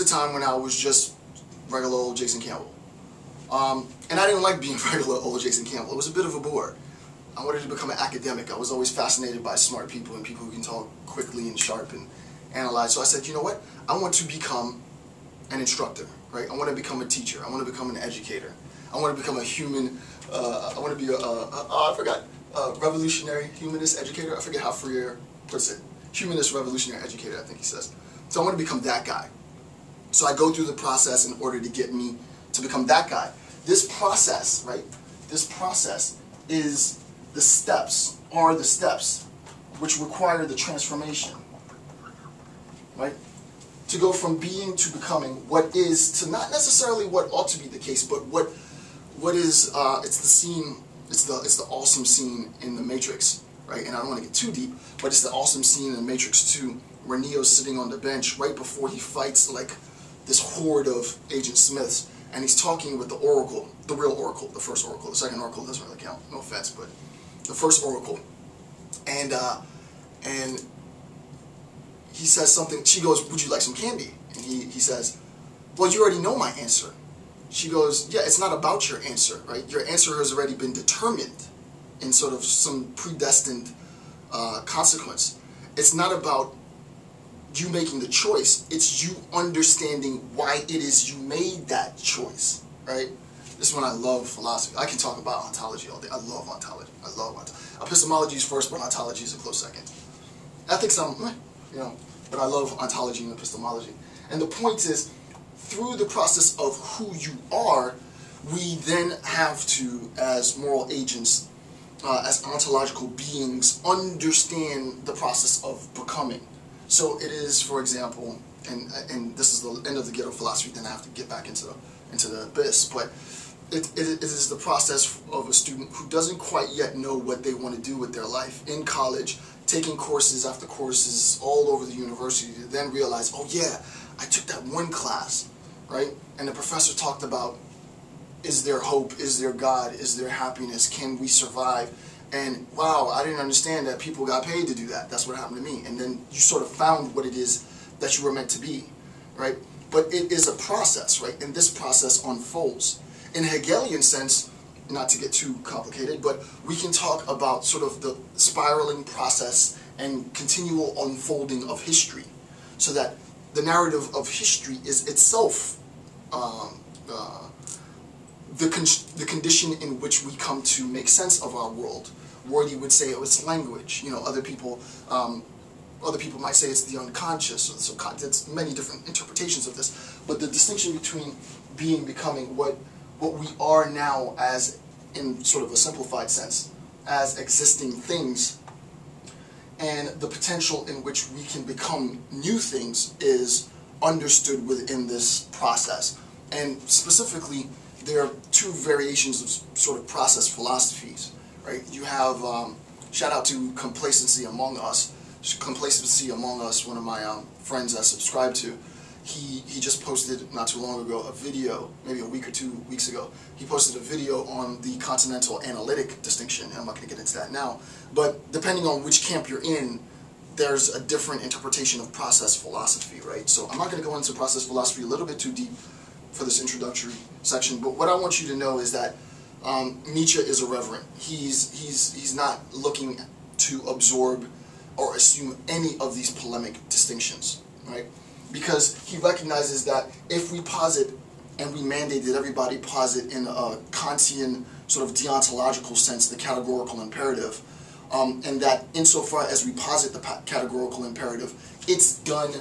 a time when I was just regular old Jason Campbell. And I didn't like being regular old Jason Campbell. It was a bit of a bore. I wanted to become an academic. I was always fascinated by smart people and people who can talk quickly and sharp and analyze. So I said, you know what? I want to become an instructor, right? I want to become a teacher. I want to become an educator. I want to become a human, I want to be a revolutionary humanist educator. I forget how Freire puts it. Humanist revolutionary educator, I think he says. So I want to become that guy. So I go through the process in order to get me to become that guy. This process, right? This process is the steps, which require the transformation, right? To go from being to becoming what is to not necessarily what ought to be the case, but what is, it's the scene, it's the awesome scene in The Matrix, right? And I don't want to get too deep, but it's the awesome scene in The Matrix 2 where Neo's sitting on the bench right before he fights like this horde of Agent Smiths, and he's talking with the Oracle, the real Oracle, the first Oracle. The second Oracle doesn't really count, no offense, but the first Oracle. And he says something, she goes, would you like some candy? And he says, well, you already know my answer. She goes, yeah, it's not about your answer, right? Your answer has already been determined in sort of some predestined consequence. It's not about you making the choice, it's you understanding why it is you made that choice, right? This is when I love philosophy. I can talk about ontology all day. I love ontology. I love ontology. Epistemology is first, but ontology is a close second. Ethics, but I love ontology and epistemology. And the point is, through the process of who you are, we then have to, as moral agents, as ontological beings, understand the process of becoming. So it is, for example, and this is the end of the ghetto philosophy, then I have to get back into the abyss, but it is the process of a student who doesn't quite yet know what they want to do with their life in college, taking courses after courses all over the university to then realize, oh yeah, I took that one class, right? And the professor talked about, is there hope, is there God, is there happiness, can we survive? And wow, I didn't understand that people got paid to do that. That's what happened to me. And then you sort of found what it is that you were meant to be, right? But it is a process, right? And this process unfolds. In a Hegelian sense, not to get too complicated, but we can talk about sort of the spiraling process and continual unfolding of history, so that the narrative of history is itself the condition in which we come to make sense of our world. Rorty would say, oh, it's language. Other people might say it's the unconscious. So there's many different interpretations of this. But the distinction between being, becoming, what we are now as, in sort of a simplified sense, as existing things, and the potential in which we can become new things is understood within this process. And specifically, there are two variations of sort of process philosophies, right? You have, shout out to Complacency Among Us. Complacency Among Us, one of my friends I subscribe to, he just posted not too long ago a video, maybe a week or 2 weeks ago. He posted a video on the continental analytic distinction. I'm not going to get into that now, but depending on which camp you're in, there's a different interpretation of process philosophy, right? So I'm not going to go into process philosophy a little bit too deep for this introductory section, but what I want you to know is that Nietzsche is irreverent. He's not looking to absorb or assume any of these polemic distinctions, right? Because he recognizes that if we posit, and we mandate that everybody posit in a Kantian sort of deontological sense, the categorical imperative, and that insofar as we posit the categorical imperative, it's done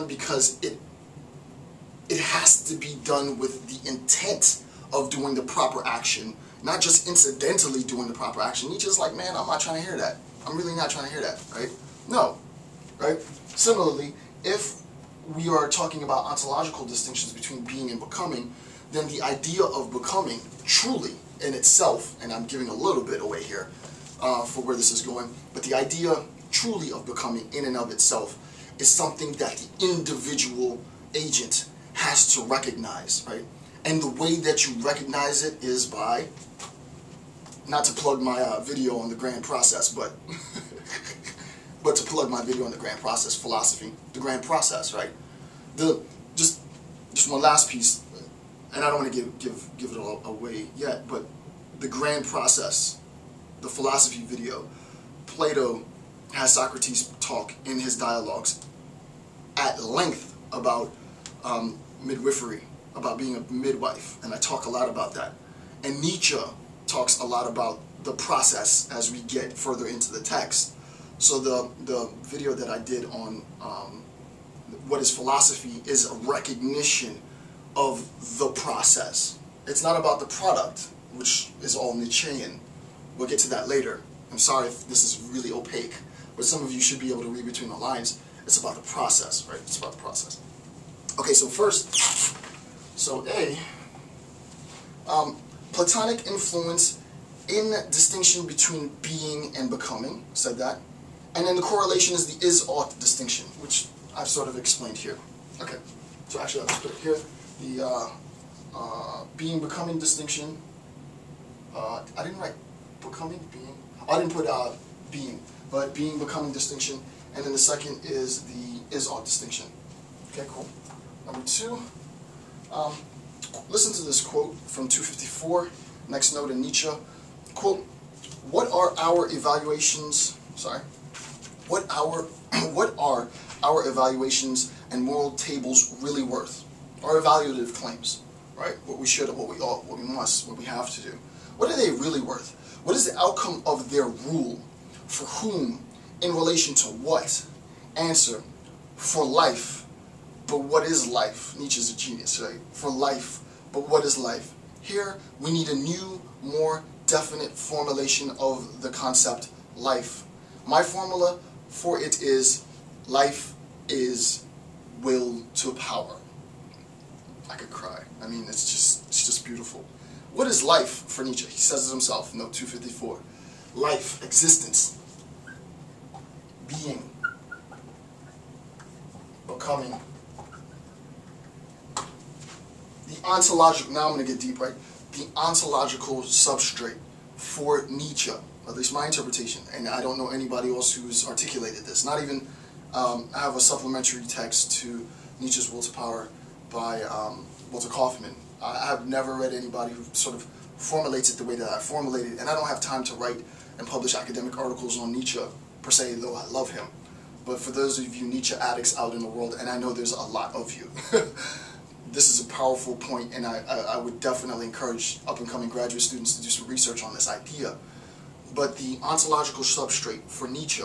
because it has to be done with the intent of doing the proper action, not just incidentally doing the proper action. Nietzsche's like, man, I'm not trying to hear that. I'm really not trying to hear that, right? No, right? Similarly, if we are talking about ontological distinctions between being and becoming, then the idea of becoming truly in itself, and I'm giving a little bit away here for where this is going, but the idea truly of becoming in and of itself is something that the individual agent has to recognize, right? And the way that you recognize it is by, not to plug my video on the grand process, but but to plug my video on the grand process philosophy, the grand process, right? Just one last piece, and I don't want to give it all away yet, but the grand process, the philosophy video, Plato has Socrates talk in his dialogues at length about midwifery, about being a midwife, and I talk a lot about that. And Nietzsche talks a lot about the process as we get further into the text. So the video that I did on what is philosophy is a recognition of the process. It's not about the product, which is all Nietzschean. We'll get to that later. I'm sorry if this is really opaque, but some of you should be able to read between the lines. It's about the process, right? It's about the process. Okay, so first, so A, Platonic influence in distinction between being and becoming, said that. And then the correlation is the is-ought distinction, which I've sort of explained here. Okay, so actually I'll just put it here. The being-becoming distinction. I didn't write becoming, being. I didn't put being, but being-becoming distinction. And then the second is the is-ought distinction. Okay, cool. Number two, listen to this quote from 254, next note in Nietzsche. Quote, what are our evaluations and moral tables really worth? Our evaluative claims, right? What we should, what we ought, what we must, what we have to do. What are they really worth? What is the outcome of their rule? For whom? In relation to what? Answer, for life. But what is life? Nietzsche's a genius, right? For life. But what is life? Here, we need a new, more definite formulation of the concept life. My formula for it is life is will to power. I could cry. I mean, it's just beautiful. What is life for Nietzsche? He says it himself, note 254. Life, existence, being, becoming. The ontological, now I'm going to get deep, right? The ontological substrate for Nietzsche, at least my interpretation, and I don't know anybody else who's articulated this, not even, I have a supplementary text to Nietzsche's Will to Power by Walter Kaufman. I have never read anybody who sort of formulates it the way that I formulated it, and I don't have time to write and publish academic articles on Nietzsche, per se, though I love him. But for those of you Nietzsche addicts out in the world, and I know there's a lot of you, this is a powerful point, and I would definitely encourage up-and-coming graduate students to do some research on this idea. But the ontological substrate for Nietzsche,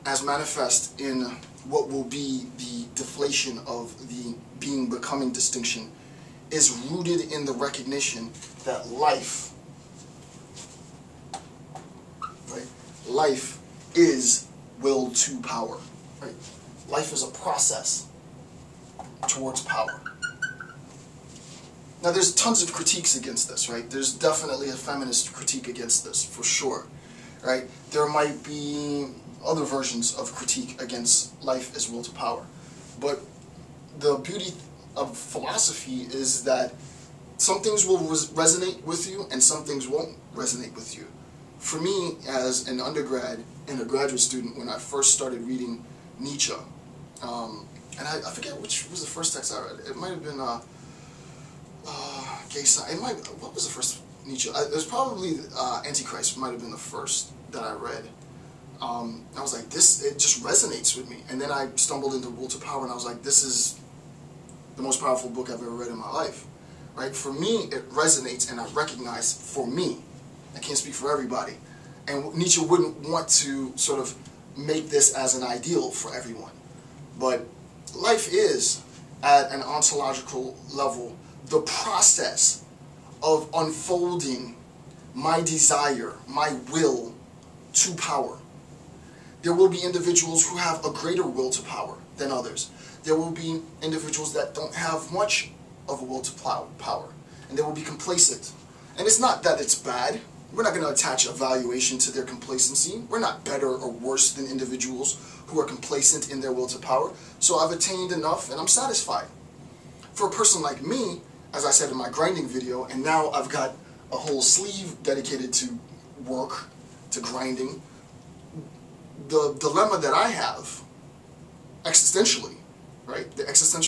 as manifest in what will be the deflation of the being-becoming distinction, is rooted in the recognition that life, right? Life is will to power, right? Life is a process towards power. Now, there's tons of critiques against this, right? There's definitely a feminist critique against this, for sure, right? There might be other versions of critique against life as will to power. But the beauty of philosophy is that some things will resonate with you and some things won't resonate with you. For me, as an undergrad and a graduate student, when I first started reading Nietzsche, and I forget which was the first text I read. It might have been what was the first Nietzsche? It was probably Antichrist might have been the first that I read. I was like, it just resonates with me. And then I stumbled into Will to Power, and I was like, this is the most powerful book I've ever read in my life. Right? For me, it resonates, and I recognize, for me, I can't speak for everybody. And Nietzsche wouldn't want to sort of make this as an ideal for everyone. But life is, at an ontological level, the process of unfolding my desire, my will to power. There will be individuals who have a greater will to power than others. There will be individuals that don't have much of a will to power, and they will be complacent. And it's not that it's bad. We're not going to attach a valuation to their complacency. We're not better or worse than individuals who are complacent in their will to power. So I've attained enough, and I'm satisfied. For a person like me, as I said in my grinding video, and now I've got a whole sleeve dedicated to work, to grinding, the dilemma that I have, existentially, right, the existential